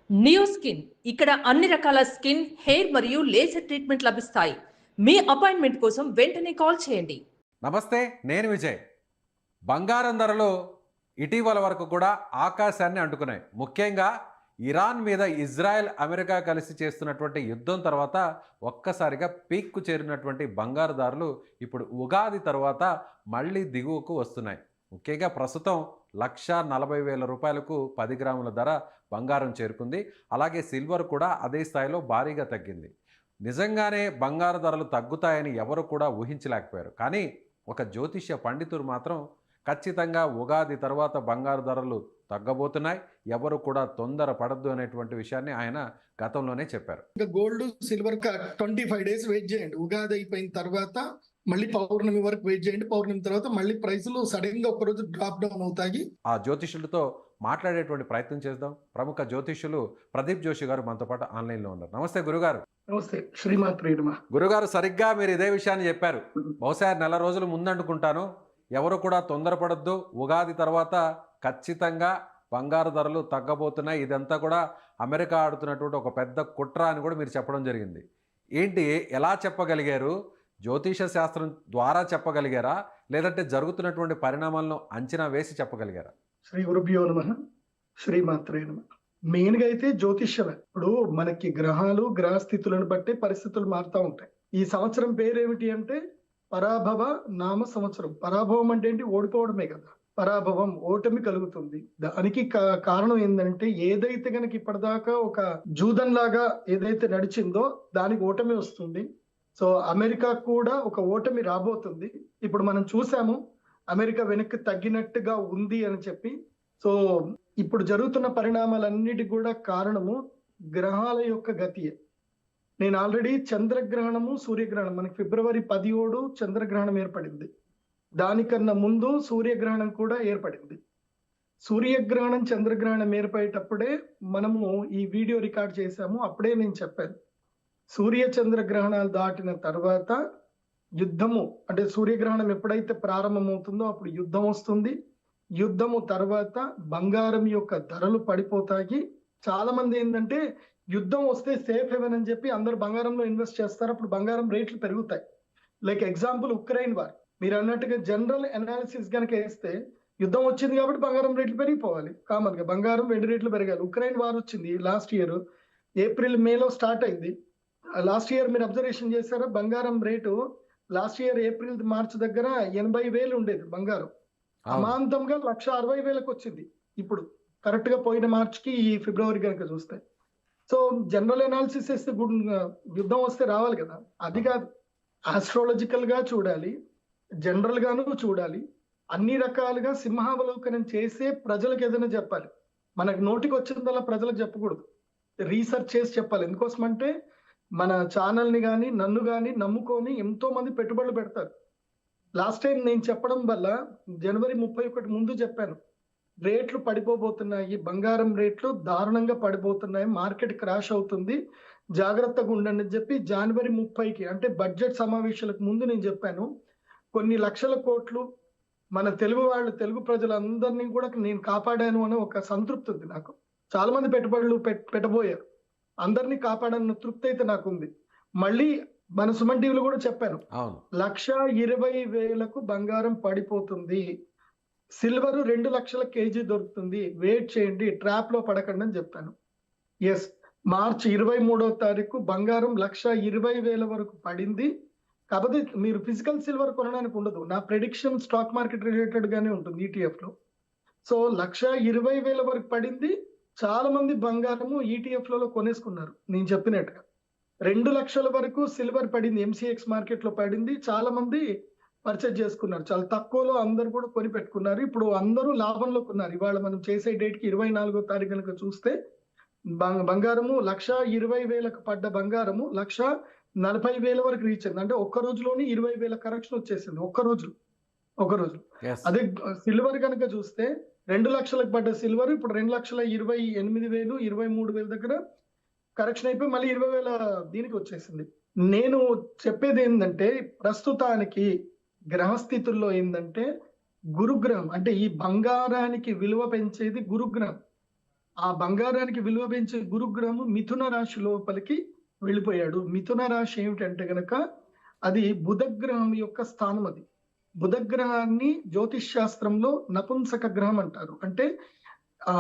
Neo skin ఇక్కడ అన్ని రకాల స్కిన్, హెయిర్ మరియు లేజర్ ట్రీట్మెంట్ లభిస్తాయి. మీ అపాయింట్మెంట్ కోసం వెంటనే కాల్ చేయండి. నమస్తే, నేను విజయ్. బంగారం ధరలు ఇటీవల వరకు కూడా ఆకాశాన్ని అంటుకున్నాయి. ముఖ్యంగా ఇరాన్ మీద ఇజ్రాయెల్, అమెరికా కలిసి చేస్తున్నటువంటి యుద్ధం తర్వాత ఒక్కసారిగా పీక్కు చేరినటువంటి బంగారు ధరలు ఇప్పుడు ఉగాది తర్వాత మళ్ళీ దిగువకు వస్తున్నాయి. ముఖ్యంగా ప్రస్తుతం 1,40,000 రూపాయలకు 10 గ్రాముల ధర బంగారం చేరుకుంది. అలాగే సిల్వర్ కూడా అదే స్థాయిలో భారీగా తగ్గింది. నిజంగానే బంగారు ధరలు తగ్గుతాయని ఎవరు కూడా ఊహించలేకపోయారు. కానీ ఒక జ్యోతిష్య పండితుడు మాత్రం ఖచ్చితంగా ఉగాది తర్వాత బంగారు ధరలు తగ్గబోతున్నాయి, ఎవరు కూడా తొందర పడద్దు అనేటువంటి విషయాన్ని ఆయన గతంలోనే చెప్పారు. ఇంకా గోల్డ్ సిల్వర్ 25 డేస్ వెయిట్ చేయండి. ఉగాది అయిపోయిన తర్వాత మళ్ళీ పౌర్ణమి వరకు వెయిట్ చేయండి. పౌర్ణమి తర్వాత మళ్ళీ ప్రైసులు సడన్ గా ఒక రోజు డ్రాప్ డౌన్ అవుతాయి. ఆ జ్యోతిష్యులతో మాట్లాడేటువంటి ప్రయత్నం చేద్దాం. ప్రముఖ జ్యోతిష్యులు ప్రదీప్ జోషి గారు మనతో పాటు ఆన్లైన్లో ఉన్నారు. నమస్తే గురుగారు. నమస్తే, శ్రీమాత్రే నమః. గురుగారు, సరిగ్గా మీరు ఇదే విషయాన్ని చెప్పారు. బహుశా నెల రోజులు ముందనుకుంటాను, ఎవరు కూడా తొందరపడద్దు, ఉగాది తర్వాత ఖచ్చితంగా బంగారు ధరలు తగ్గబోతున్నాయి, ఇదంతా కూడా అమెరికా ఆడుతున్నటువంటి ఒక పెద్ద కుట్ర అని కూడా మీరు చెప్పడం జరిగింది. ఏంటి, ఎలా చెప్పగలిగారు? జ్యోతిష శాస్త్రం ద్వారా చెప్పగలిగారా, లేదంటే జరుగుతున్నటువంటి పరిణామాలను అంచనా వేసి చెప్పగలిగారా? శ్రీ గురుభ్యో నమః, శ్రీమాత్రే నమః. మెయిన్ గా అయితే జ్యోతిష్యమే. ఇప్పుడు మనకి గ్రహాలు, గ్రహస్థితులను బట్టి పరిస్థితులు మారుతూ ఉంటాయి. ఈ సంవత్సరం పేరేమిటి అంటే పరాభవ నామ సంవత్సరం. పరాభవం అంటే ఏంటి? ఓడిపోవడమే కదా. పరాభవం, ఓటమి కలుగుతుంది. దానికి కారణం ఏంటంటే, ఏదైతే కనుక ఇప్పటిదాకా ఒక జూదం లాగా ఏదైతే నడిచిందో దానికి ఓటమి వస్తుంది. సో అమెరికా కూడా ఒక ఓటమి రాబోతుంది. ఇప్పుడు మనం చూసాము, అమెరికా వెనక్కి తగ్గినట్టుగా ఉంది అని చెప్పి. సో ఇప్పుడు జరుగుతున్న పరిణామాలన్నిటి కూడా కారణము గ్రహాల యొక్క గతియే. నేను ఆల్రెడీ చంద్రగ్రహణము, సూర్యగ్రహణం, మనకి ఫిబ్రవరి 17 చంద్రగ్రహణం ఏర్పడింది. దానికన్నా ముందు సూర్యగ్రహణం కూడా ఏర్పడింది. సూర్యగ్రహణం, చంద్రగ్రహణం ఏర్పడేటప్పుడే మనము ఈ వీడియో రికార్డ్ చేశాము. అప్పుడే నేను చెప్పాను, సూర్య చంద్ర గ్రహణాలు దాటిన తర్వాత యుద్ధము, అంటే సూర్యగ్రహణం ఎప్పుడైతే ప్రారంభమవుతుందో అప్పుడు యుద్ధం వస్తుంది. యుద్ధము తర్వాత బంగారం యొక్క ధరలు పడిపోతాయి. చాలా మంది ఏంటంటే, యుద్ధం వస్తే సేఫ్ హెవెన్ అని చెప్పి అందరు బంగారంలో ఇన్వెస్ట్ చేస్తారు. అప్పుడు బంగారం రేట్లు పెరుగుతాయి. Like example Ukraine war. మీరు అన్నట్టుగా జనరల్ అనాలిసిస్ కనుక వేస్తే, యుద్ధం వచ్చింది కాబట్టి బంగారం రేట్లు పెరిగిపోవాలి. కామన్ గా బంగారం, వెండి రేట్లు పెరగాలి. ఉక్రెయిన్ వార్ వచ్చింది లాస్ట్ ఇయర్ ఏప్రిల్ మేలో స్టార్ట్ అయింది. లాస్ట్ ఇయర్ మీరు అబ్జర్వేషన్ చేశారా? బంగారం rate last year April March దగ్గర 80,000 ఉండేది బంగారం. అమాంతంగా 1,60,000 వచ్చింది. ఇప్పుడు కరెక్ట్ గా పోయిన మార్చికి ఈ ఫిబ్రవరి కనుక చూస్తే. సో జనరల్ అనాలిసిస్ వేస్తే యుద్ధం వస్తే రావాలి కదా, అది కాదు. ఆస్ట్రాలజికల్ గా చూడాలి, జనరల్ గాను చూడాలి. అన్ని రకాలుగా సింహావలోకనం చేసే ప్రజలకు ఏదైనా చెప్పాలి. మనకు నోటికి వచ్చిందల్లా ప్రజలకు చెప్పకూడదు, రీసెర్చ్ చేసి చెప్పాలి. ఎందుకోసం అంటే, మన ఛానల్ ని కానీ నన్ను కానీ నమ్ముకొని ఎంతో మంది పెట్టుబడులు పెడతారు. లాస్ట్ టైం నేను చెప్పడం వల్ల జనవరి 31 ముందు చెప్పాను, రేట్లు పడిపోబోతున్నాయి, బంగారం రేట్లు దారుణంగా పడిపోతున్నాయి, మార్కెట్ క్రాష్ అవుతుంది, జాగ్రత్తగా ఉండండి అని చెప్పి జనవరి 30కి, అంటే బడ్జెట్ సమావేశాలకు ముందు నేను చెప్పాను. కొన్ని లక్షల కోట్లు మన తెలుగు ప్రజలందరినీ కూడా నేను కాపాడాను అని ఒక సంతృప్తి ఉంది నాకు. చాలా మంది పెట్టుబడులు పెట్టబోయారు, అందరినీ కాపాడన్న తృప్తి అయితే నాకు ఉంది. మళ్ళీ మన సుమన్ టీవీలో కూడా చెప్పాను, 1,20,000కు బంగారం పడిపోతుంది, సిల్వర్ 2 లక్షల కేజీ దొరుకుతుంది, వెయిట్ చేయండి, ట్రాప్ లో పడకండి అని చెప్పాను. ఎస్, మార్చి 23వ తారీఖు బంగారం 1,20,000 వరకు పడింది. కాకపోతే మీరు ఫిజికల్ సిల్వర్ కొనడానికి ఉండదు. నా ప్రెడిక్షన్ స్టాక్ మార్కెట్ రిలేటెడ్ గానే ఉంటుంది ETF లో. సో 1,20,000 వరకు పడింది. చాలా మంది బంగారము ETF లలో కొనేసుకున్నారు. నేను చెప్పినట్టుగా 2 లక్షల వరకు సిల్వర్ పడింది, MCX మార్కెట్ లో పడింది. చాలా మంది పర్చేజ్ చేసుకున్నారు, చాలా తక్కువలో అందరు కూడా కొని పెట్టుకున్నారు. ఇప్పుడు అందరూ లాభంలో కొన్నారు. ఇవాళ మనం చేసే డేట్ కి 24వ తారీఖు కనుక చూస్తే బంగారము 1,20,000కు పడ్డ బంగారము 1,40,000 వరకు రీచ్ అయింది. అంటే ఒక్క రోజులోని 20,000 కరెక్షన్ వచ్చేసింది. ఒక రోజు. అదే సిల్వర్ కనుక చూస్తే 2 లక్షలకు పడ్డ సిల్వర్ ఇప్పుడు 2,28,000, 23,000 దగ్గర కరెక్షన్ అయిపోయి మళ్ళీ 20,000 దీనికి వచ్చేసింది. నేను చెప్పేది ఏంటంటే, ప్రస్తుతానికి గ్రహస్థితుల్లో ఏంటంటే, గురుగ్రహం అంటే ఈ బంగారానికి విలువ పెంచేది గురుగ్రహం. ఆ బంగారానికి విలువ పెంచే గురుగ్రహము మిథున రాశి లోపలికి వెళ్ళిపోయాడు. మిథున రాశి ఏమిటంటే గనక అది బుధగ్రహం యొక్క స్థానం. అది బుధగ్రహాన్ని జ్యోతిష్ శాస్త్రంలో నపుంసక గ్రహం అంటారు. అంటే ఆ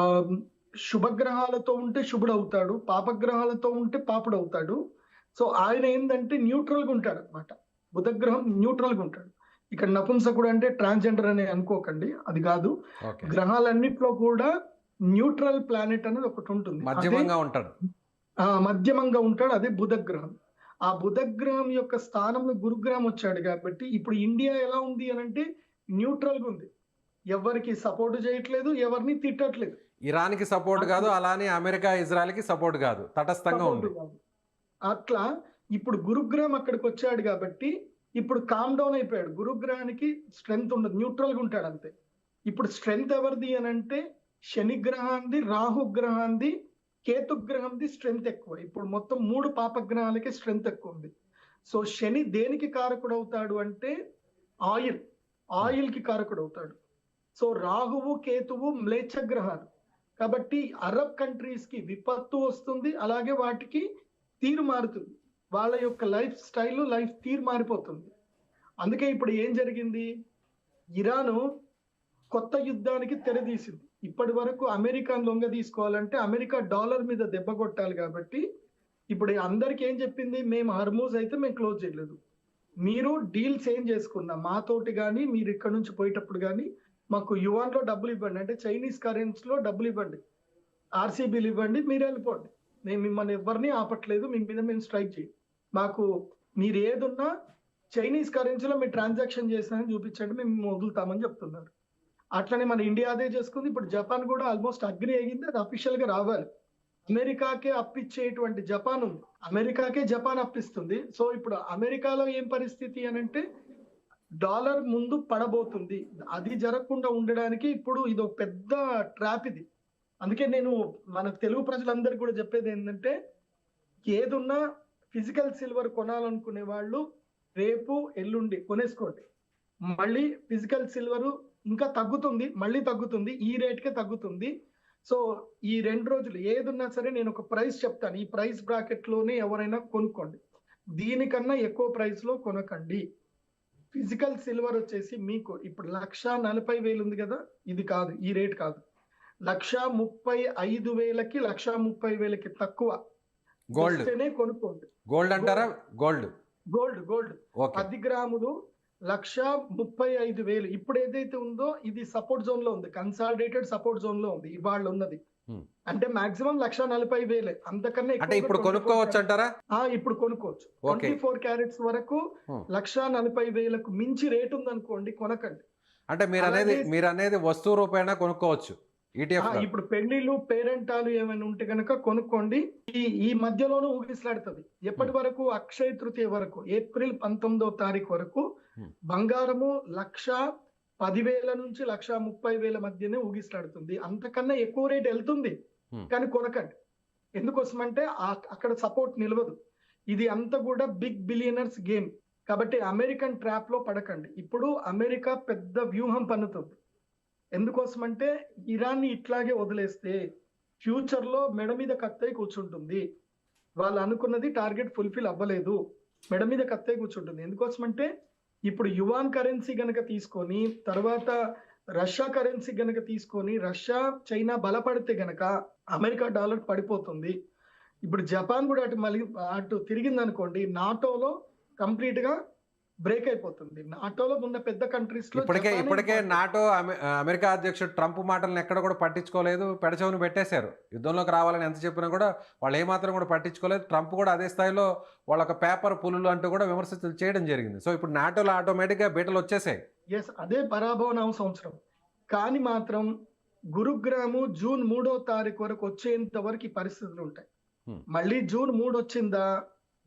శుభగ్రహాలతో ఉంటే శుభుడు అవుతాడు, పాపగ్రహాలతో ఉంటే పాపుడు అవుతాడు. సో ఆయన ఏంటంటే న్యూట్రల్ గా ఉంటాడు అనమాట. బుధగ్రహం న్యూట్రల్ గా ఉంటాడు. ఇక్కడ నపుంసకుడు అంటే ట్రాన్స్జెండర్ అని అనుకోకండి, అది కాదు. ఓకే, గ్రహాలన్నిట్లో కూడా న్యూట్రల్ ప్లానెట్ అనేది ఒకటి ఉంటుంది. అదే మధ్యమంగా ఉంటాడు. మధ్యమంగా ఉంటాడు. అదే బుధగ్రహం. ఆ బుధగ్రహం యొక్క స్థానంలో గురుగ్రహం వచ్చాడు కాబట్టి ఇప్పుడు ఇండియా ఎలా ఉంది అని అంటే న్యూట్రల్ గా ఉంది. ఎవరికి సపోర్ట్ చేయట్లేదు, ఎవరిని తిట్టట్లేదు. ఇరాన్కి సపోర్ట్ కాదు, అలానే అమెరికా ఇజ్రాయెల్కి సపోర్ట్ కాదు, తటస్థంగా ఉంది. Support కాదు. అట్లా ఇప్పుడు గురుగ్రహం అక్కడికి వచ్చాడు కాబట్టి ఇప్పుడు కామ్ డౌన్ అయిపోయాడు. గురుగ్రహానికి స్ట్రెంగ్త్ ఉండదు, న్యూట్రల్ గా ఉంటాడు అంతే. ఇప్పుడు స్ట్రెంగ్త్ ఎవరిది అని అంటే శని గ్రహాంది, రాహు గ్రహాంది, కేతు గ్రహంది స్ట్రెంగ్త్ ఎక్కువ. ఇప్పుడు మొత్తం 3 పాపగ్రహాలకి స్ట్రెంగ్త్ ఎక్కువ ఉంది. సో శని దేనికి కారకుడు అవుతాడు అంటే ఆయిల్ కి కారకుడు అవుతాడు. సో రాహువు కేతువు మ్లేచ్ఛ గ్రహాలు కాబట్టి అరబ్ కంట్రీస్ కి విపత్తు వస్తుంది, అలాగే వాటికి తీరు మారుతుంది. వాళ్ళ యొక్క లైఫ్ స్టైల్, లైఫ్ తీరు మారిపోతుంది. అందుకే ఇప్పుడు ఏం జరిగింది, ఇరాను కొత్త యుద్ధానికి తెరదీసింది. ఇప్పటి వరకు అమెరికాను లొంగ తీసుకోవాలంటే అమెరికా డాలర్ మీద దెబ్బ కొట్టాలి కాబట్టి ఇప్పుడు అందరికి ఏం చెప్పింది, మేము హర్మూజ్ అయితే మేము క్లోజ్ చేయలేదు, మీరు డీల్స్ ఏం చేసుకున్నా మాతోటి కానీ మీరు ఇక్కడ నుంచి పోయేటప్పుడు కానీ మాకు యువాన్ లో డబ్బులు ఇవ్వండి, అంటే చైనీస్ కరెన్సీలో డబ్బులు ఇవ్వండి, ఆర్సీబీలు ఇవ్వండి, మీరు వెళ్ళిపోండి, మేము మిమ్మల్ని ఎవరిని ఆపట్లేదు, మీ మీద మేము స్ట్రైక్ చేయం, మాకు మీరు ఏదున్నా చైనీస్ కరెన్సీలో మీరు ట్రాన్సాక్షన్ చేసినారని చూపించండి, మేము వదులుతామని చెప్తున్నారు. అట్లనే మన ఇండియా అదే చేసుకుంది. ఇప్పుడు జపాన్ కూడా ఆల్మోస్ట్ అగ్రి అయ్యింది, అది అఫీషియల్ గా రావాలి. అమెరికాకే అప్పిచ్చేటువంటి జపాన్ ఉంది, అమెరికాకే జపాన్ అప్పిస్తుంది. సో ఇప్పుడు అమెరికాలో ఏం పరిస్థితి అని అంటే డాలర్ ముందు పడబోతుంది. అది జరగకుండా ఉండడానికి ఇప్పుడు ఇది ఒక పెద్ద ట్రాప్ ఇది. అందుకే నేను మన తెలుగు ప్రజలందరికీ కూడా చెప్పేది ఏంటంటే ఏదున్నా ఫిజికల్ సిల్వర్ కొనాలనుకునే వాళ్ళు రేపు ఎల్లుండి కొనేసుకోండి. మళ్ళీ ఫిజికల్ సిల్వర్ ఇంకా తగ్గుతుంది, మళ్ళీ తగ్గుతుంది, ఈ రేట్కే తగ్గుతుంది. సో ఈ 2 రోజులు ఏదున్నా సరే నేను ఒక ప్రైస్ చెప్తాను, ఈ ప్రైస్ బ్రాకెట్ లోనే ఎవరైనా కొనుక్కోండి, దీనికన్నా ఎక్కువ ప్రైస్ లో కొనకండి. ఫిజికల్ సిల్వర్ వచ్చేసి మీకు ఇప్పుడు 1,40,000 ఉంది కదా, ఇది కాదు, ఈ రేట్ కాదు, 1,35,000కి 1,30,000కి తక్కువ గోల్డ్ వస్తేనే కొనుక్కోండి. గోల్డ్ అంటారా? గోల్డ్ గోల్డ్ ఓకే 10 గ్రాములు 1,35,000. ఇప్పుడు ఏదైతే ఉందో ఇది సపోర్ట్ జోన్ లో ఉంది, కన్సాలిడేటెడ్ సపోర్ట్ జోన్ లో ఉంది ఇవాళ ఉన్నది. అంటే మాక్సిమం 1,40,000, అంతకన్నా అంటే ఇప్పుడు కొనుక్కోవచ్చు అంటారా? ఇప్పుడు కొనుక్కోవచ్చు. 24 క్యారెట్స్ వరకు 1,40,000కు మించి రేట్ ఉంది అనుకోండి, కొనకండి. అంటే మీరు అనేది వస్తువు రూపాయన కొనుక్కోవచ్చు ETF లో. ఇప్పుడు పెళ్లిళ్ళు పేరెంటాలు ఏమైనా ఉంటే కనుక కొనుక్కోండి. ఈ మధ్యలోనూ ఊగిసలాడుతుంది. ఎప్పటి వరకు? అక్షయ తృతీయ వరకు, ఏప్రిల్ 19వ తారీఖు వరకు బంగారము 1,10,000 నుంచి 1,30,000 మధ్యనే ఊగిసలాడుతుంది. అంతకన్నా ఎక్కువ రేట్ వెళ్తుంది, కానీ కొనకండి. ఎందుకోసమంటే అక్కడ సపోర్ట్ నిలవదు. ఇది అంతా కూడా బిగ్ బిలియనర్స్ గేమ్ కాబట్టి అమెరికన్ ట్రాప్ లో పడకండి. ఇప్పుడు అమెరికా పెద్ద వ్యూహం పన్నుతుంది. ఎందుకోసమంటే ఇరాన్ని ఇట్లాగే వదిలేస్తే ఫ్యూచర్ లో మెడ మీద కత్తై కూర్చుంటుంది. వాళ్ళు అనుకున్నది టార్గెట్ ఫుల్ఫిల్ అవ్వలేదు, మెడ మీద కత్తై కూర్చుంటుంది. ఎందుకోసమంటే ఇప్పుడు యువాన్ కరెన్సీ గనక తీసుకొని తర్వాత రష్యా కరెన్సీ గనక తీసుకొని రష్యా చైనా బలపడితే గనక అమెరికా డాలర్ పడిపోతుంది. ఇప్పుడు జపాన్ కూడా అటు తిరిగింది అనుకోండి, నాటోలో కంప్లీట్ గా బ్రేక్ అయిపోతుంది. నాటోలో ఉన్న పెద్ద కంట్రీస్ లో ఇప్పటికే నాటో అమెరికా అధ్యక్షుడు ట్రంప్ మాటలను ఎక్కడ కూడా పట్టించుకోలేదు, పెడచవును పెట్టేశారు. యుద్ధంలోకి రావాలని ఎంత చెప్పినా కూడా వాళ్ళు ఏమాత్రం కూడా పట్టించుకోలేదు. ట్రంప్ కూడా అదే స్థాయిలో వాళ్ళొక పేపర్ పులులు అంటూ కూడా విమర్శలు చేయడం జరిగింది. సో ఇప్పుడు నాటోలో ఆటోమేటిక్గా బీటలు వచ్చేసాయి. ఎస్, అదే పరాభవనామ సంవత్సరం. కానీ మాత్రం గురుగ్రహము జూన్ 3వ తారీఖు వరకు వచ్చేంత వరకు ఈ పరిస్థితులు ఉంటాయి. మళ్ళీ జూన్ 3 వచ్చిందా,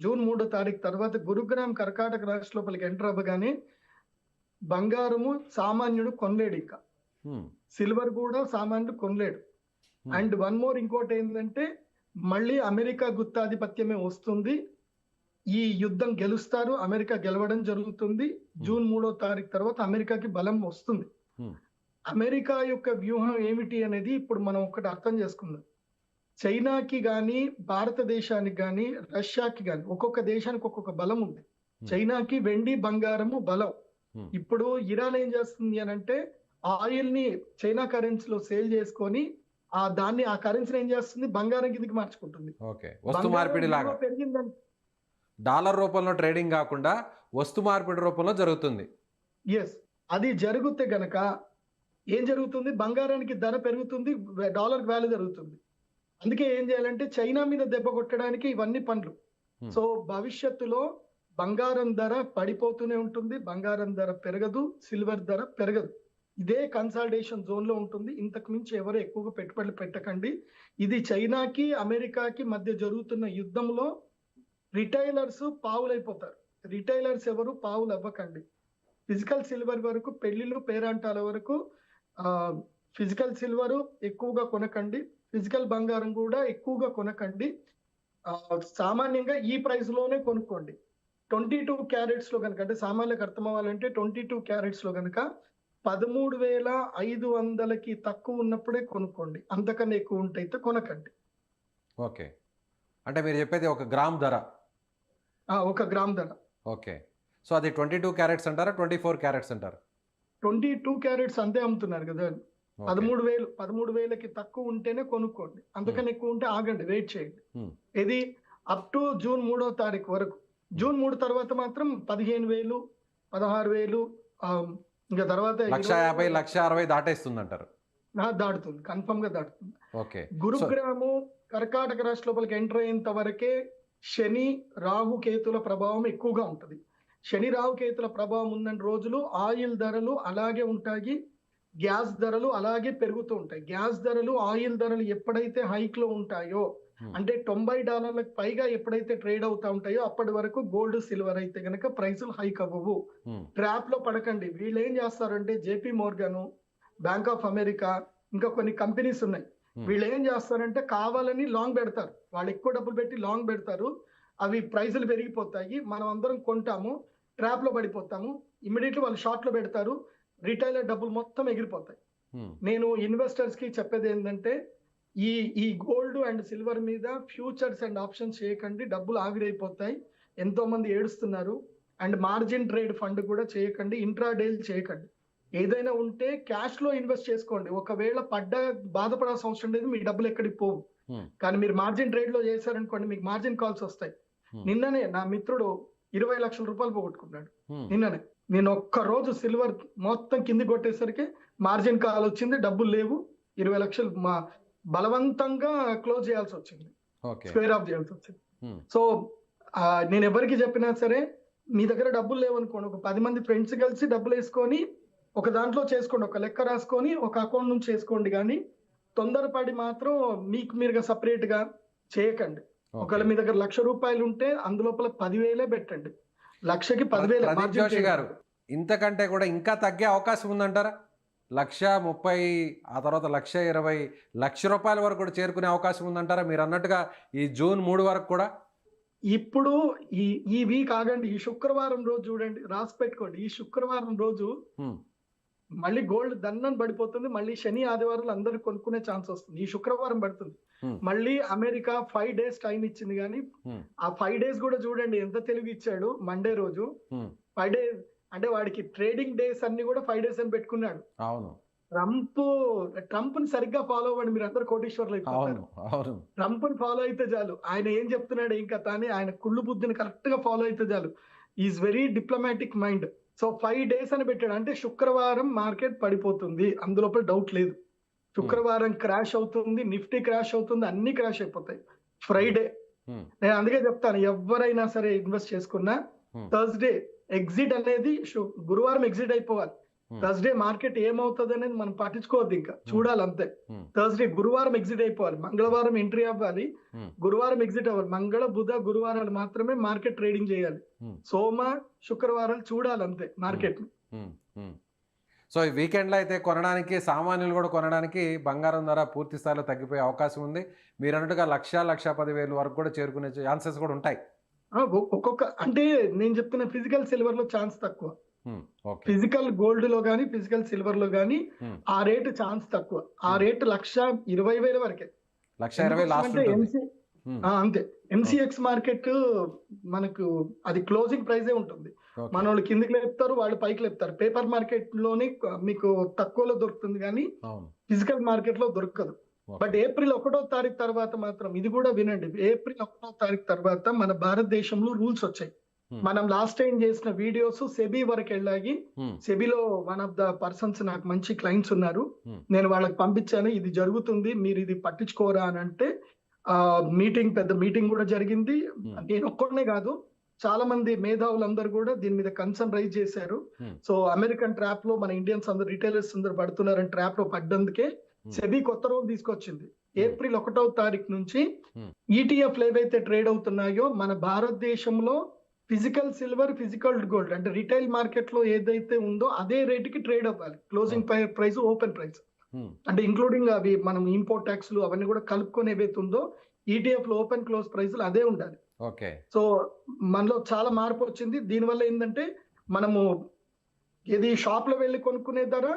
జూన్ 3వ తారీఖు తర్వాత గురుగ్రహం కర్కాటక రాశి లోపలికి ఎంటర్ అవ్వగానే బంగారము సామాన్యుడు కొనలేడు, ఇంకా సిల్వర్ కూడా సామాన్యుడు కొనలేడు. అండ్ వన్ మోర్ ఇంకోటి ఏంటంటే మళ్ళీ అమెరికా గుత్తాధిపత్యమే వస్తుంది. ఈ యుద్ధం గెలుస్తారు, అమెరికా గెలవడం జరుగుతుంది. జూన్ 3వ తారీఖు తర్వాత అమెరికాకి బలం వస్తుంది. అమెరికా యొక్క వ్యూహం ఏమిటి అనేది ఇప్పుడు మనం ఒకటి అర్థం చేసుకుందాం. చైనాకి కానీ భారతదేశానికి కానీ రష్యాకి కానీ ఒక్కొక్క దేశానికి ఒక్కొక్క బలం ఉంది. చైనాకి వెండి బంగారము బలం. ఇప్పుడు ఇరాన్ ఏం చేస్తుంది అని అంటే ఆయిల్ ని చైనా కరెన్సీలో సేల్ చేసుకొని ఆ కరెన్సీని ఏం చేస్తుంది, బంగారం కిందకి మార్చుకుంటుంది. ఓకే, వస్తు మార్పిడి లాగా పెరిగిందని డాలర్ రూపంలో ట్రేడింగ్ కాకుండా వస్తు మార్పిడి రూపంలో జరుగుతుంది. ఎస్, అది జరిగితే గనక ఏం జరుగుతుంది, బంగారానికి ధర పెరుగుతుంది, డాలర్ వాల్యూ జరుగుతుంది. అందుకే ఏం చేయాలంటే చైనా మీద దెబ్బ కొట్టడానికి ఇవన్నీ పనులు. సో భవిష్యత్తులో బంగారం ధర పడిపోతూనే ఉంటుంది, బంగారం ధర పెరగదు, సిల్వర్ ధర పెరగదు. ఇదే కన్సాలిడేషన్ జోన్ లో ఉంటుంది. ఇంతకు మించి ఎవరు ఎక్కువగా పెట్టుబడులు పెట్టకండి. ఇది చైనాకి అమెరికాకి మధ్య జరుగుతున్న యుద్ధంలో రిటైలర్స్ పావులైపోతారు. రిటైలర్స్ ఎవరు పావులు అవ్వకండి. ఫిజికల్ సిల్వర్ వరకు, పెళ్లిళ్ళు పేరంటాల వరకు ఫిజికల్ సిల్వర్ ఎక్కువగా కొనకండి, ఫిజికల్ బంగారం కూడా ఎక్కువగా కొనకండి. సామాన్యంగా ఈ ప్రైస్ లోనే కొనుక్కోండి. 22 క్యారెట్స్ లో కనుక, అంటే సామాన్యులకు అర్థం అవ్వాలంటే 22 క్యారెట్స్ లో కనుక 13,500కి తక్కువ ఉన్నప్పుడే కొనుక్కోండి. అంతకన్నా ఎక్కువ ఉంటే అయితే కొనకండి. ఓకే, అంటే మీరు చెప్పేది 1 గ్రామ్ ధర? 1 గ్రామ్ ధర. ఓకే, సో అది 22 క్యారెట్స్ అంటారా, 24 క్యారెట్స్ అంటారా? 22 క్యారెట్స్ అంతే అమ్ముతున్నారు కదా. 13,000కి తక్కువ ఉంటేనే కొనుక్కోండి. అంతకన్నా ఎక్కువ ఉంటే ఆగండి, వెయిట్ చేయండి. ఇది అప్ టు జూన్ 3వ తారీఖు వరకు. జూన్ 3 తర్వాత మాత్రం 15,000, 16,000, ఇంకా తర్వాత 1,50,000, 1,60,000 దాటేస్తుంది అంటారు. దాటుతుంది, కన్ఫర్మ్ గా దాటుతుంది. ఓకే, గురుగ్రాము కర్కాటక రాష్ట్ర లోపలికి ఎంటర్ అయ్యేంత వరకే శని రాహు కేతుల ప్రభావం ఎక్కువగా ఉంటుంది. శని రాహు కేతుల ప్రభావం ఉన్న రోజులు ఆయిల్ ధరలు అలాగే ఉంటాయి, గ్యాస్ ధరలు అలాగే పెరుగుతూ ఉంటాయి. గ్యాస్ ధరలు, ఆయిల్ ధరలు ఎప్పుడైతే హైక్ లో ఉంటాయో, అంటే $90 పైగా ఎప్పుడైతే ట్రేడ్ అవుతా ఉంటాయో అప్పటి వరకు గోల్డ్ సిల్వర్ అయితే గనక ప్రైసులు హైక్ అవ్వవు. ట్రాప్ లో పడకండి. వీళ్ళు ఏం చేస్తారంటే JP Morgan, bank of America, ఇంకా కొన్ని కంపెనీస్ ఉన్నాయి. వీళ్ళు ఏం చేస్తారంటే కావాలని లాంగ్ పెడతారు. వాళ్ళు ఎక్కువ డబ్బులు పెట్టి లాంగ్ పెడతారు. అవి ప్రైసులు పెరిగిపోతాయి, మనం అందరం కొంటాము, ట్రాప్ లో పడిపోతాము. ఇమీడియట్లీ వాళ్ళు షార్ట్ లో పెడతారు, రిటైలర్ డబ్బులు మొత్తం ఎగిరిపోతాయి. నేను ఇన్వెస్టర్స్ కి చెప్పేది ఏంటంటే ఈ గోల్డ్ అండ్ సిల్వర్ మీద ఫ్యూచర్స్ అండ్ ఆప్షన్స్ చేయకండి, డబ్బులు ఆవిరైపోతాయి. ఎంతో మంది ఏడుస్తున్నారు. అండ్ మార్జిన్ ట్రేడ్ ఫండ్ కూడా చేయకండి, ఇంట్రాడేలు చేయకండి. ఏదైనా ఉంటే క్యాష్ లో ఇన్వెస్ట్ చేసుకోండి. ఒకవేళ బాధపడాల్సిన అవసరం లేదు, మీ డబ్బులు ఎక్కడికి పోవు. కానీ మీరు మార్జిన్ ట్రేడ్ లో చేశారనుకోండి, మీకు మార్జిన్ కాల్స్ వస్తాయి. నిన్ననే నా మిత్రుడు 20 లక్షల రూపాయలు పోగొట్టుకున్నాడు. నిన్ననే నేను ఒక్క రోజు సిల్వర్ మొత్తం కింది కొట్టేసరికి మార్జిన్ కాల్ వచ్చింది, డబ్బులు లేవు, 20 లక్షలు బలవంతంగా క్లోజ్ చేయాల్సి వచ్చింది, స్క్వేర్ ఆఫ్ చేయాల్సి వచ్చింది. సో నేను ఎవరికి చెప్పినా సరే, మీ దగ్గర డబ్బులు లేవనుకోండి, ఒక 10 మంది ఫ్రెండ్స్ కలిసి డబ్బులు వేసుకొని ఒక దాంట్లో చేసుకోండి, ఒక లెక్క రాసుకొని ఒక అకౌంట్ నుంచి చేసుకోండి. కానీ తొందరపడి మాత్రం మీకు మీరుగా సపరేట్ గా చేయకండి. ఒకవేళ మీ దగ్గర ₹1,00,000 ఉంటే అందులోపల 10,000 పెట్టండి. 1,00,000కి 10,000 గారు. ఇంతకంటే కూడా ఇంకా తగ్గే అవకాశం ఉందంటారా? 1,30,000, ఆ తర్వాత 1,20,000, ₹1,00,000 వరకు కూడా చేరుకునే అవకాశం ఉందంటారా మీరు అన్నట్టుగా ఈ జూన్ 3 వరకు కూడా? ఇప్పుడు ఈ వీక్ ఆగండి. ఈ శుక్రవారం రోజు చూడండి, రాసి పెట్టుకోండి. ఈ శుక్రవారం రోజు మళ్ళీ గోల్డ్ దన్నం పడిపోతుంది. మళ్ళీ శని ఆదివారాలు అందరూ కొనుక్కునే ఛాన్స్ వస్తుంది. ఈ శుక్రవారం పడుతుంది. మళ్ళీ అమెరికా 5 days టైం ఇచ్చింది. కానీ ఆ 5 days కూడా చూడండి ఎంత తెలివి ఇచ్చాడు. మండే రోజు 5 days అంటే వాడికి ట్రేడింగ్ డేస్ అన్ని కూడా 5 days అని పెట్టుకున్నాడు. అవును, ట్రంప్ ని సరిగ్గా ఫాలో అవ్వండి, మీరు అందరు కోటీశ్వర్లు అయిపోతారు. ట్రంప్ ని ఫాలో అయితే చాలు. ఆయన ఏం చెప్తున్నాడు ఇంకా తానే, ఆయన కుళ్ళు బుద్ధిని కరెక్ట్ గా ఫాలో అయితే చాలు. Is very diplomatic mind. So 5 days అని పెట్టాడు. అంటే శుక్రవారం మార్కెట్ పడిపోతుంది, అందులోపల డౌట్ లేదు. శుక్రవారం క్రాష్ అవుతుంది, నిఫ్టీ క్రాష్ అవుతుంది, అన్ని క్రాష్ అయిపోతాయి. ఫ్రైడే నేను అందుకే చెప్తాను, ఎవరైనా సరే ఇన్వెస్ట్ చేసుకున్నా థర్స్డే ఎగ్జిట్ అనేది, గురువారం ఎగ్జిట్ అయిపోవాలి. థర్స్డే మార్కెట్ ఏమవుతుంది అనేది మనం పట్టించుకోవద్దు, ఇంకా చూడాలి అంతే. థర్స్డే గురువారం ఎగ్జిట్ అయిపోవాలి, మంగళవారం ఎంట్రీ అవ్వాలి, గురువారం ఎగ్జిట్ అవ్వాలి. మంగళ బుధ గురువారాలు మాత్రమే మార్కెట్ ట్రేడింగ్ చేయాలి. సోమ శుక్రవారాలు చూడాలి అంతే మార్కెట్. సో ఈ వీకెండ్లో అయితే కొనడానికి, సామాన్యులు కూడా కొనడానికి బంగారం ధర పూర్తి స్థాయిలో తగ్గిపోయే అవకాశం ఉంది. మీరు అన్నట్టుగా 1,10,000 వరకు కూడా చేరుకునే ఛాన్సెస్ కూడా ఉంటాయి. ఒక్కొక్క అంటే నేను చెప్తున్న ఫిజికల్ సిల్వర్ లో ఛాన్స్ తక్కువ, ఫిజికల్ గోల్డ్ లో గానీ ఫిజికల్ సిల్వర్ లో గానీ ఆ రేటు ఛాన్స్ తక్కువ. ఆ రేటు 1,20,000 వరకే. 1,20,000 లాస్ట్ అంటే ఉంటుంది. అంతే. ఎంసీఎక్స్ మార్కెట్ మనకు అది క్లోజింగ్ ప్రైజే ఉంటుంది. మనోళ్ళు కిందికి లేపుతారు, వాళ్ళు పైకి లేపుతారు. పేపర్ మార్కెట్ లోని మీకు తక్కువలో దొరుకుతుంది కానీ ఫిజికల్ మార్కెట్ లో దొరకదు. బట్ ఏప్రిల్ 1వ తారీఖు తర్వాత మాత్రం ఇది కూడా వినండి, ఏప్రిల్ 1వ తారీఖు తర్వాత మన భారతదేశంలో రూల్స్ వచ్చాయి. మనం లాస్ట్ టైం చేసిన వీడియోస్ సెబీ వరకు వెళ్ళాయి. సెబీలో వన్ ఆఫ్ ద పర్సన్స్ నాకు మంచి క్లయింట్స్ ఉన్నారు, నేను వాళ్ళకి పంపించాను, ఇది జరుగుతుంది మీరు ఇది పట్టించుకోరా అని అంటే పెద్ద మీటింగ్ కూడా జరిగింది. నేను ఒక్కడనే కాదు, చాలా మంది మేధావులందరూ కూడా దీని మీద కన్సర్న్ రైజ్ చేశారు. సో అమెరికన్ ట్రాప్ లో మన ఇండియన్స్ అందరు రిటైలర్స్ అందరు పడుతున్నారని ట్రాప్ లో పడ్డందుకే సెబీ కొత్త రూల్ తీసుకొచ్చింది. ఏప్రిల్ 1వ తారీఖు నుంచి ఈటీఎఫ్లు ఏవైతే ట్రేడ్ అవుతున్నాయో మన భారతదేశంలో ఫిజికల్ సిల్వర్, ఫిజికల్ గోల్డ్ అంటే రిటైల్ మార్కెట్ లో ఏదైతే ఉందో అదే రేటుకి ట్రేడ్ అవ్వాలి. క్లోజింగ్ ప్రైస్, ఓపెన్ ప్రైస్ అంటే ఇంక్లూడింగ్ అవి మనం ఇంపోర్ట్ ట్యాక్స్లు అవన్నీ కూడా కలుపుకొని ఏవైతే ఉందో ఈటీఎఫ్ లో ఓపెన్ క్లోజ్ ప్రైస్లు అదే ఉండాలి. సో మనలో చాలా మార్పు వచ్చింది. దీనివల్ల ఏంటంటే మనము ఇది షాప్ లో వెళ్ళి కొనుక్కునే ధర,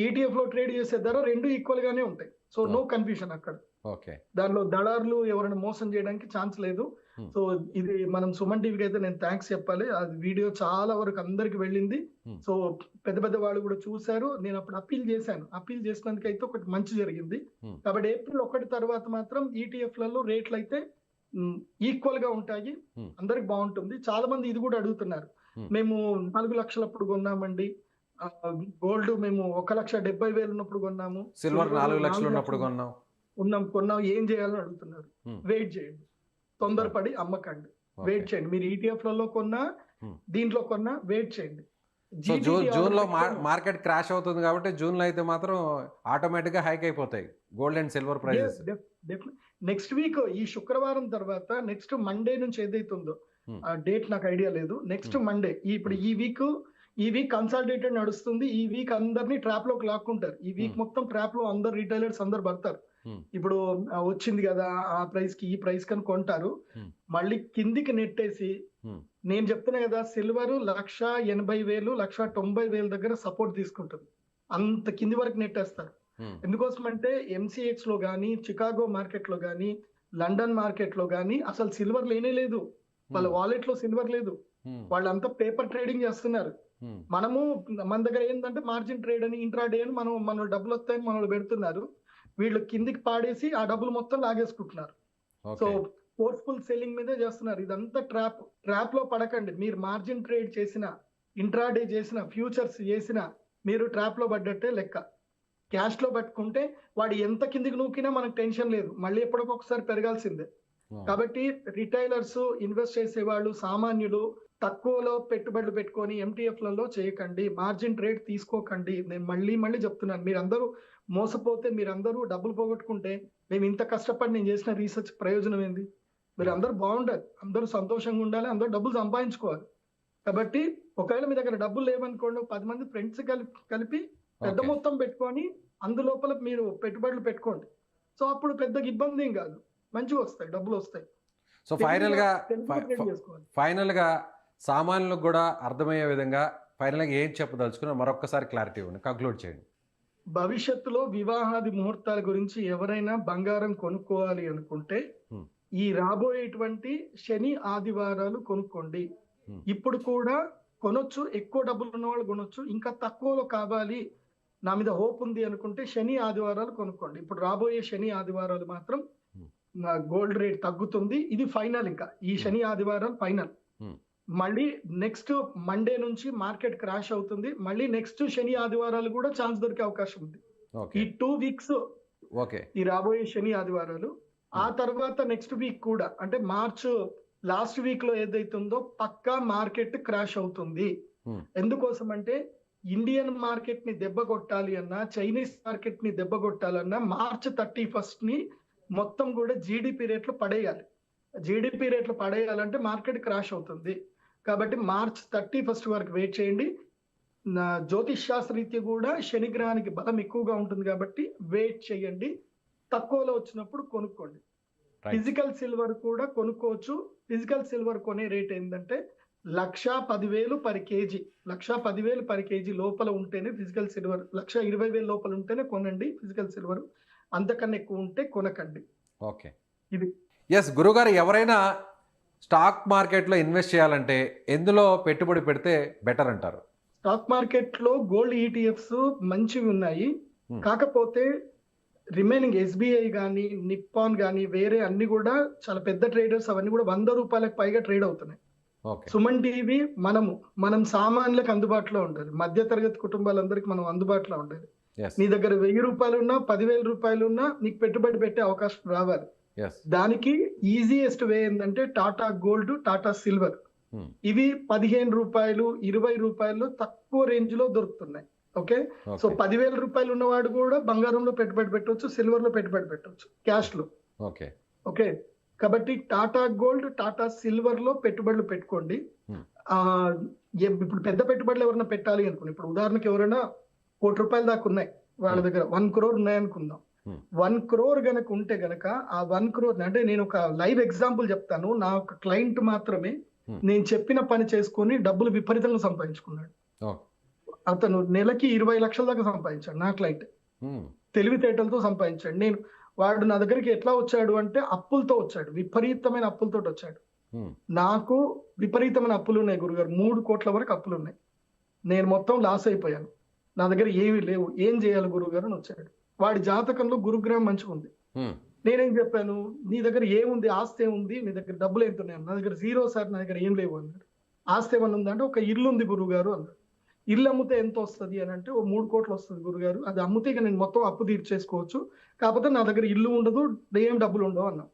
ఈటీఎఫ్ లో ట్రేడ్ చేసే ధర రెండు ఈక్వల్ గానే ఉంటాయి. సో నో కన్ఫ్యూజన్ అక్కడ. దానిలో దళారులు ఎవరైనా మోసం చేయడానికి ఛాన్స్ లేదు. సో ఇది మనం సుమన్ టీవీకి అయితే నేను థ్యాంక్స్ చెప్పాలి. అది వీడియో చాలా వరకు అందరికి వెళ్ళింది. సో పెద్ద పెద్ద వాళ్ళు కూడా చూశారు. నేను అప్పుడు అప్పీల్ చేశాను. అప్పీల్ చేసినందుకు అయితే ఒకటి మంచి జరిగింది. కాబట్టి ఏప్రిల్ 1 తర్వాత మాత్రం ఈటీఎఫ్ లలో రేట్లు అయితే ఈక్వల్ గా ఉంటాయి, అందరికి బాగుంటుంది. చాలా మంది ఇది కూడా అడుగుతున్నారు, మేము 4 లక్షలు అప్పుడు కొన్నామండి, గోల్డ్ మేము 1,70,000 ఉన్నప్పుడు కొన్నాము, సిల్వర్ 4 లక్షలు ఉన్నప్పుడు కొన్నాం, ఏం చేయాలని అడుగుతున్నారు. వెయిట్ చేయండి, తొందరపడి అమ్మకండి, వెయిట్ చేయండి. మీరు ఈటీఎఫ్ లలో కొన్నా దీంట్లో కొన్నా వెయిట్ చేయండి. జూన్ లో మార్కెట్ క్రాష్ అవుతుంది కాబట్టి జూన్ లో అయితే మాత్రం ఆటోమేటిక్ గా హైక్ అయిపోతాయి gold and silver prices. Next week ఈ శుక్రవారం తర్వాత నెక్స్ట్ మండే నుంచి ఏదైతే ఉందో ఆ డేట్ నాకు ఐడియా లేదు. నెక్స్ట్ మండే ఇప్పుడు ఈ వీక్ కన్సాలిడేటెడ్ నడుస్తుంది. ఈ వీక్ అందరినీ ట్రాప్ లోకి లాక్కుంటారు. ఈ వీక్ మొత్తం ట్రాప్ లో అందరు రిటైలర్స్ అందరు పడతారు. ఇప్పుడు వచ్చింది కదా ఆ ప్రైస్ కి ఈ ప్రైస్ కని కొంటారు, మళ్ళీ కిందికి నెట్టేసి నేను చెప్తున్నా కదా సిల్వర్ 1,80,000 1,90,000 దగ్గర సపోర్ట్ తీసుకుంటుంది. అంత కింది వరకు నెట్టేస్తారు. ఎందుకోసం అంటే ఎంసీఎక్స్ లో గానీ, చికాగో మార్కెట్ లో గానీ, లండన్ మార్కెట్ లో గానీ అసలు సిల్వర్ లేనే లేదు. వాళ్ళ వాలెట్ లో సిల్వర్ లేదు. వాళ్ళంతా పేపర్ ట్రేడింగ్ చేస్తున్నారు. మనము మన దగ్గర ఏంటంటే మార్జిన్ ట్రేడ్ అని, ఇంట్రాడే అని మన డబ్బులు వస్తాయని మనల్ని పెడుతున్నారు. వీళ్ళు కిందికి పాడేసి ఆ డబ్బులు మొత్తం లాగేసుకుంటున్నారు. సో ఫోర్స్ఫుల్ సెల్లింగ్ మీదే చేస్తున్నారు. ఇదంతా ట్రాప్ లో పడకండి. మీరు మార్జిన్ ట్రేడ్ చేసిన, ఇంట్రాడే చేసిన, ఫ్యూచర్స్ చేసిన మీరు ట్రాప్ లో పడ్డట్టే లెక్క. క్యాష్ లో పట్టుకుంటే వాడు ఎంత కిందికి నూకినా మనకు టెన్షన్ లేదు, మళ్ళీ ఎప్పటికొకసారి పెరగాల్సిందే. కాబట్టి రిటైలర్స్, ఇన్వెస్ట్ చేసే వాళ్ళు, సామాన్యులు తక్కువలో పెట్టుబడులు పెట్టుకొని ఎంటీఎఫ్లలో చేయకండి, మార్జిన్ ట్రేడ్ తీసుకోకండి. నేను మళ్ళీ చెప్తున్నాను, మీరందరూ మోసపోతే, మీరందరూ డబ్బులు పోగొట్టుకుంటే మేము ఇంత కష్టపడి నేను చేసిన రీసెర్చ్ ప్రయోజనం ఏంది? మీరు అందరూ బాగుండాలి, అందరూ సంతోషంగా ఉండాలి, అందరూ డబ్బులు సంపాదించుకోవాలి. కాబట్టి ఒకవేళ మీ దగ్గర డబ్బులు లేవనుకోండి, 10 మంది ఫ్రెండ్స్ కలిపి పెద్ద మొత్తం పెట్టుకొని అందులోపల మీరు పెట్టుబడులు పెట్టుకోండి. సో అప్పుడు పెద్దగా ఇబ్బంది ఏం కాదు, మంచిగా వస్తాయి, డబ్బులు వస్తాయి. సో ఫైనల్ గా సామాన్యులకు కూడా అర్థమయ్యే విధంగా ఫైనల్ గా ఏం చెప్పదలుచుకున్నా మరొకసారి క్లారిటీ ఇవ్వండి, కంక్లూడ్ చేయండి. భవిష్యత్తులో వివాహాది ముహూర్తాల గురించి ఎవరైనా బంగారం కొనుక్కోవాలి అనుకుంటే ఈ రాబోయేటువంటి శని ఆదివారాలు కొనుక్కోండి. ఇప్పుడు కూడా కొనొచ్చు, ఎక్కువ డబ్బులు ఉన్న వాళ్ళు కొనొచ్చు. ఇంకా తక్కువలో కావాలి, నా మీద హోప్ ఉంది అనుకుంటే శని ఆదివారాలు కొనుక్కోండి. ఇప్పుడు రాబోయే శని ఆదివారాలు మాత్రం గోల్డ్ రేట్ తగ్గుతుంది. ఇది ఫైనల్, ఇంకా ఈ శని ఆదివారాలు ఫైనల్. మళ్ళీ నెక్స్ట్ మండే నుంచి మార్కెట్ క్రాష్ అవుతుంది. మళ్ళీ నెక్స్ట్ శని ఆదివారాలు కూడా ఛాన్స్ దొరికే అవకాశం ఉంది. ఈ 2 వీక్స్ ఈ రాబోయే శని ఆదివారాలు. ఆ తర్వాత నెక్స్ట్ వీక్ కూడా అంటే మార్చ్ లాస్ట్ వీక్ లో ఏదైతే ఉందో పక్కా మార్కెట్ క్రాష్ అవుతుంది. ఎందుకోసం అంటే ఇండియన్ మార్కెట్ ని దెబ్బ కొట్టాలి అన్నా, చైనీస్ మార్కెట్ ని దెబ్బ కొట్టాలన్నా మార్చ్ 31st ని మొత్తం కూడా జీడిపి రేట్లు పడేయాలి. జీడిపి రేట్లు పడేయాలంటే మార్కెట్ క్రాష్ అవుతుంది. కాబట్టి మార్చ్ 31st వరకు వెయిట్ చేయండి. జ్యోతిష్ శాస్త్రరీత్యా కూడా శనిగ్రహానికి బలం ఎక్కువగా ఉంటుంది కాబట్టి వెయిట్ చేయండి. తక్కువలో వచ్చినప్పుడు కొనుక్కోండి. ఫిజికల్ సిల్వర్ కూడా కొనుక్కోవచ్చు. ఫిజికల్ సిల్వర్ కొనే రేట్ ఏంటంటే 1,10,000 పర్ కేజీ. 1,10,000 పర్ కేజీ లోపల ఉంటేనే ఫిజికల్ సిల్వర్, 1,20,000 లోపల ఉంటేనే కొనండి ఫిజికల్ సిల్వర్. అంతకన్నా ఎక్కువ ఉంటే కొనకండి. ఓకే. ఇది ఎస్ గురుగారు, ఎవరైనా స్టాక్ మార్కెట్లో ఇన్వెస్ట్ చేయాలంటే ఎందులో పెట్టుబడి పెడితే బెటర్ అంటారు? స్టాక్ మార్కెట్ లో గోల్డ్ ఈటీఎఫ్స్ మంచివి ఉన్నాయి. Hmm. కాకపోతే రిమైనింగ్ ఎస్బీఐ కానీ నిప్పాన్ కానీ వేరే అన్ని కూడా చాలా పెద్ద ట్రేడర్స్ అవన్నీ కూడా 100 రూపాయలకు పైగా ట్రేడ్ అవుతున్నాయి. ఓకే. సుమన్ టీవీ మనం సామాన్యులకు అందుబాటులో ఉంటుంది, మధ్య తరగతి కుటుంబాలందరికీ మనం అందుబాటులో ఉంటుంది. ఎస్ నీ దగ్గర 1000 రూపాయలు ఉన్నా 10,000 రూపాయలు ఉన్నా నీకు పెట్టుబడి పెట్టే అవకాశం రావాలి. ఎస్. దానికి ఈజియెస్ట్ వే ఏంటంటే టాటా గోల్డ్, టాటా సిల్వర్. ఇవి 15 రూపాయలు 20 రూపాయలు తక్కువ రేంజ్ లో దొరుకుతున్నాయి. ఓకే, సో 10,000 రూపాయలు ఉన్నవాడు కూడా బంగారంలో పెట్టుబడి పెట్టవచ్చు, సిల్వర్ లో పెట్టుబడి పెట్టవచ్చు, క్యాష్ లో. ఓకే. ఓకే, కాబట్టి టాటా గోల్డ్, టాటా సిల్వర్ లో పెట్టుబడులు పెట్టుకోండి. ఇప్పుడు పెద్ద పెట్టుబడులు ఎవరైనా పెట్టాలి అనుకోండి, ఇప్పుడు ఉదాహరణకి ఎవరైనా ₹1,00,00,000 దాకా ఉన్నాయి వాళ్ళ దగ్గర, 1 crore ఉన్నాయనుకుందాం. 1 crore గనక ఉంటే గనక ఆ 1 crore అంటే నేను ఒక లైవ్ ఎగ్జాంపుల్ చెప్తాను. నా ఒక క్లయింట్ మాత్రమే నేను చెప్పిన పని చేసుకొని డబ్బులు విపరీతంగా సంపాదించుకున్నాడు. అతను నెలకి 20 లక్షల దాకా సంపాదించాడు. నా క్లయింట్ తెలివితేటలతో సంపాదించాడు. వాడు నా దగ్గరికి ఎట్లా వచ్చాడు అంటే అప్పులతో వచ్చాడు, విపరీతమైన అప్పులతో వచ్చాడు. నాకు విపరీతమైన అప్పులు ఉన్నాయి గురుగారు, 3 కోట్ల వరకు అప్పులు ఉన్నాయి. నేను మొత్తం లాస్ అయిపోయాను, నా దగ్గర ఏమీ లేవు, ఏం చేయాలి గురుగారు అని వచ్చాడు. వాడి జాతకంలో గురుగ్రహం మంచిగా ఉంది. నేనేం చెప్పాను, నీ దగ్గర ఏముంది, ఆస్తి ఏముంది, నీ దగ్గర డబ్బులు ఎంత ఉన్నాయి? నా దగ్గర 0 సార్, నా దగ్గర ఏం లేవు అన్నాడు. ఆస్తి ఏమన్నా ఉందంటే ఒక ఇల్లు ఉంది గురుగారు అన్నాడు. ఇల్లు అమ్మితే ఎంత వస్తుంది అని అంటే 3 కోట్లు వస్తుంది గురుగారు, అది అమ్మితే ఇక నేను మొత్తం అప్పు తీర్చేసుకోవచ్చు, కాకపోతే నా దగ్గర ఇల్లు ఉండదు, ఏం డబ్బులు ఉండవు అన్నా.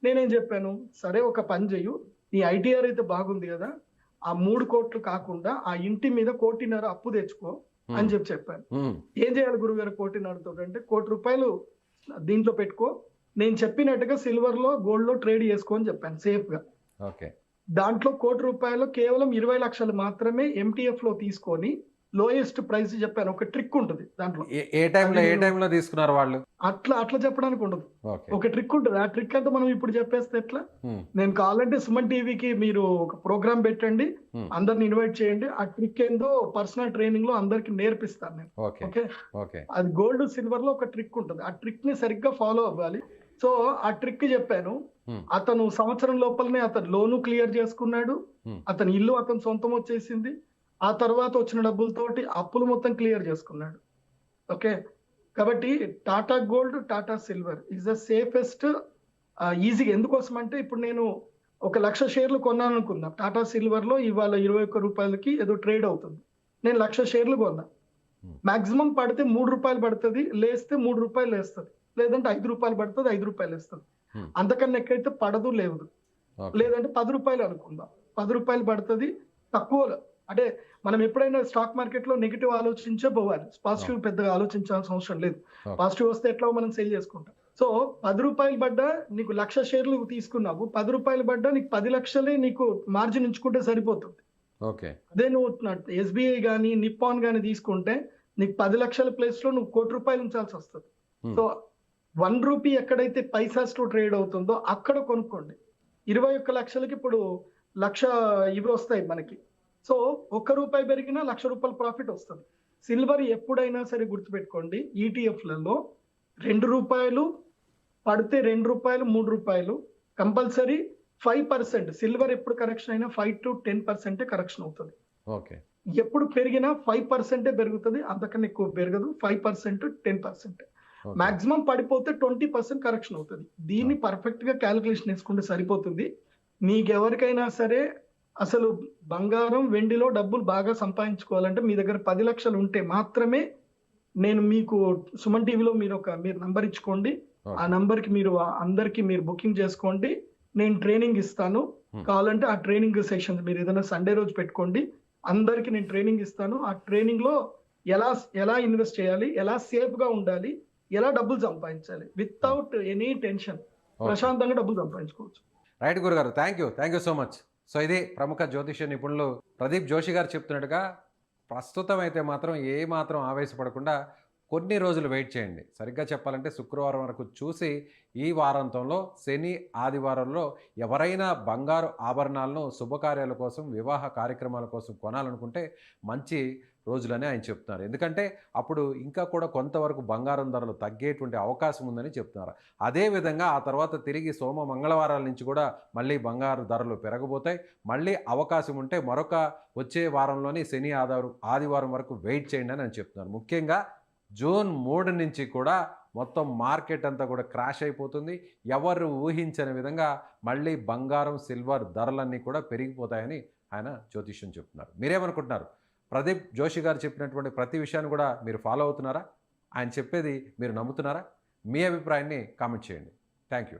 నేనేం చెప్పాను, సరే ఒక పని చెయ్యు, నీ ఐటీఆర్ అయితే బాగుంది కదా, ఆ 3 కోట్లు కాకుండా ఆ ఇంటి మీద 1.5 కోటి అప్పు తెచ్చుకో అని చెప్పాను. ఏం చేయాలి గురుగారు 1.5 కోటి అంటే, 1 కోటి రూపాయలు దీంట్లో పెట్టుకో, నేను చెప్పినట్టుగా సిల్వర్ లో గోల్డ్ లో ట్రేడ్ చేసుకో అని చెప్పాను సేఫ్ గా. దాంట్లో 1 కోటి రూపాయలు కేవలం 20 లక్షలు మాత్రమే ఎంటీఎఫ్ లో తీసుకొని లోయెస్ట్ ప్రైస్ చెప్పాను. ఒక ట్రిక్ ఉంటుంది దాంట్లో, ఏ టైంలో తీసుకున్నారు వాళ్ళు, అట్లా చెప్పడానికి ఉండదు, ఒక ట్రిక్ ఉంటుంది. ఆ ట్రిక్ అంతా మనం ఇప్పుడు చెప్పేస్తే ఎట్లా? నేను కావాలంటే సుమన్ టీవీకి మీరు ఒక ప్రోగ్రామ్ పెట్టండి, అందరిని ఇన్వైట్ చేయండి, ఆ ట్రిక్ ఏందో పర్సనల్ ట్రైనింగ్ లో అందరికి నేర్పిస్తాను నేను. ఓకే, అది గోల్డ్ సిల్వర్ లో ఒక ట్రిక్ ఉంటుంది, ఆ ట్రిక్ ని సరిగ్గా ఫాలో అవ్వాలి. సో ఆ ట్రిక్ చెప్పాను. అతను సంవత్సరం లోపలనే అతను లోను క్లియర్ చేసుకున్నాడు, అతని ఇల్లు అతను సొంతం వచ్చేసింది, ఆ తర్వాత వచ్చిన డబ్బులతోటి అప్పులు మొత్తం క్లియర్ చేసుకున్నాడు. ఓకే, కాబట్టి Tata gold, Tata silver is the safest, ఈజీగా. ఎందుకోసం అంటే ఇప్పుడు నేను 1,00,000 షేర్లు కొన్నాను అనుకుందాం, టాటా సిల్వర్ లో ఇవాళ 21 రూపాయలకి ఏదో ట్రేడ్ అవుతుంది, నేను 1,00,000 షేర్లు కొన్నా. మాక్సిమం పడితే 3 రూపాయలు పడుతుంది, లేస్తే 3 రూపాయలు వేస్తుంది, లేదంటే 5 రూపాయలు పడుతుంది, 5 రూపాయలు వేస్తుంది. అంతకన్నా ఎక్కడైతే పడదు లేదు. లేదంటే 10 రూపాయలు అనుకుందాం, 10 రూపాయలు పడుతుంది తక్కువలో. అంటే మనం ఎప్పుడైనా స్టాక్ మార్కెట్ లో నెగిటివ్ ఆలోచించే పోవాలి, పాజిటివ్ పెద్దగా ఆలోచించాల్సిన అవసరం లేదు. పాజిటివ్ వస్తే ఎట్లా మనం సేల్ చేసుకుంటాం. సో 10 రూపాయలు పడ్డా నీకు 1,00,000 షేర్లు తీసుకున్నావు, 10 రూపాయలు పడ్డా నీకు 10 లక్షలే నీకు మార్జిన్ ఉంచుకుంటే సరిపోతుంది. అదే నువ్వు ఎస్బీఐ కానీ నిప్పాన్ కానీ తీసుకుంటే నీకు 10 లక్షల ప్లేస్ లో నువ్వు 1 కోటి రూపాయలు ఉంచాల్సి వస్తుంది. సో 1 రూపీ ఎక్కడైతే పైసాస్ తో ట్రేడ్ అవుతుందో అక్కడ కొనుక్కోండి. 21 లక్షలకి ఇప్పుడు 1,00,000 ఇవి వస్తాయి మనకి. సో 1 రూపాయి పెరిగినా 1,00,000 రూపాయల ప్రాఫిట్ వస్తుంది. సిల్వర్ ఎప్పుడైనా సరే గుర్తుపెట్టుకోండి, ఈటీఎఫ్లలో 2 రూపాయలు పడితే 2 రూపాయలు 3 రూపాయలు కంపల్సరీ 5%. సిల్వర్ ఎప్పుడు కరెక్షన్ అయినా 5 to 10% కరెక్షన్ అవుతుంది. ఎప్పుడు పెరిగినా 5% పెరుగుతుంది, అంతకన్నా ఎక్కువ పెరగదు. 5% 10%. మాక్సిమం పడిపోతే 20% కరెక్షన్ అవుతుంది. దీన్ని పర్ఫెక్ట్ గా క్యాలిక్యులేషన్ వేసుకుంటే సరిపోతుంది. మీకెవరికైనా సరే అసలు బంగారం వెండిలో డబ్బులు బాగా సంపాదించుకోవాలంటే మీ దగ్గర 10 లక్షలు ఉంటే మాత్రమే నేను మీకు సుమన్ టీవీలో మీరు నంబర్ ఇచ్చుకోండి, ఆ నంబర్ కి మీరు అందరికి మీరు బుకింగ్ చేసుకోండి, నేను ట్రైనింగ్ ఇస్తాను. కావాలంటే ఆ ట్రైనింగ్ సెషన్స్ మీరు ఏదైనా సండే రోజు పెట్టుకోండి, అందరికి నేను ట్రైనింగ్ ఇస్తాను. ఆ ట్రైనింగ్ లో ఎలా ఇన్వెస్ట్ చేయాలి, ఎలా సేఫ్ గా ఉండాలి, ఎలా డబ్బులు సంపాదించాలి వితౌట్ ఎనీ టెన్షన్, ప్రశాంతంగా డబ్బులు సంపాదించుకోవచ్చు. రైట్ గురుగారు, thank you so much. So ఇది ప్రముఖ జ్యోతిష్య నిపుణులు ప్రదీప్ జోషి గారు చెప్తున్నట్టుగా ప్రస్తుతం అయితే మాత్రం ఏ మాత్రం ఆవేశపడకుండా కొన్ని రోజులు వెయిట్ చేయండి. సరిగ్గా చెప్పాలంటే శుక్రవారం వరకు చూసి ఈ వారాంతంలో శని ఆదివారంలో ఎవరైనా బంగారు ఆభరణాలను శుభకార్యాల కోసం, వివాహ కార్యక్రమాల కోసం కొనాలనుకుంటే మంచి రోజులని ఆయన చెప్తున్నారు. ఎందుకంటే అప్పుడు ఇంకా కూడా కొంతవరకు బంగారం ధరలు తగ్గేటువంటి అవకాశం ఉందని చెప్తున్నారు. అదేవిధంగా ఆ తర్వాత తిరిగి సోమ మంగళవారాల నుంచి కూడా మళ్ళీ బంగారు ధరలు పెరగబోతాయి. మళ్ళీ అవకాశం ఉంటే మరొక వచ్చే వారంలోని శని ఆదివారం వరకు వెయిట్ చేయండి అని చెప్తున్నారు. ముఖ్యంగా జూన్ 3 నుంచి కూడా మొత్తం మార్కెట్ అంతా కూడా క్రాష్ అయిపోతుంది. ఎవరు ఊహించని విధంగా మళ్ళీ బంగారం, సిల్వర్ ధరలన్నీ కూడా పెరిగిపోతాయని ఆయన జ్యోతిష్యం చెప్తున్నారు. మీరేమనుకుంటున్నారు? ప్రదీప్ జోషి గారు చెప్పినటువంటి ప్రతి విషయాన్ని కూడా మీరు ఫాలో అవుతున్నారా? ఆయన చెప్పేది మీరు నమ్ముతున్నారా? మీ అభిప్రాయాన్ని కామెంట్ చేయండి. Thank you.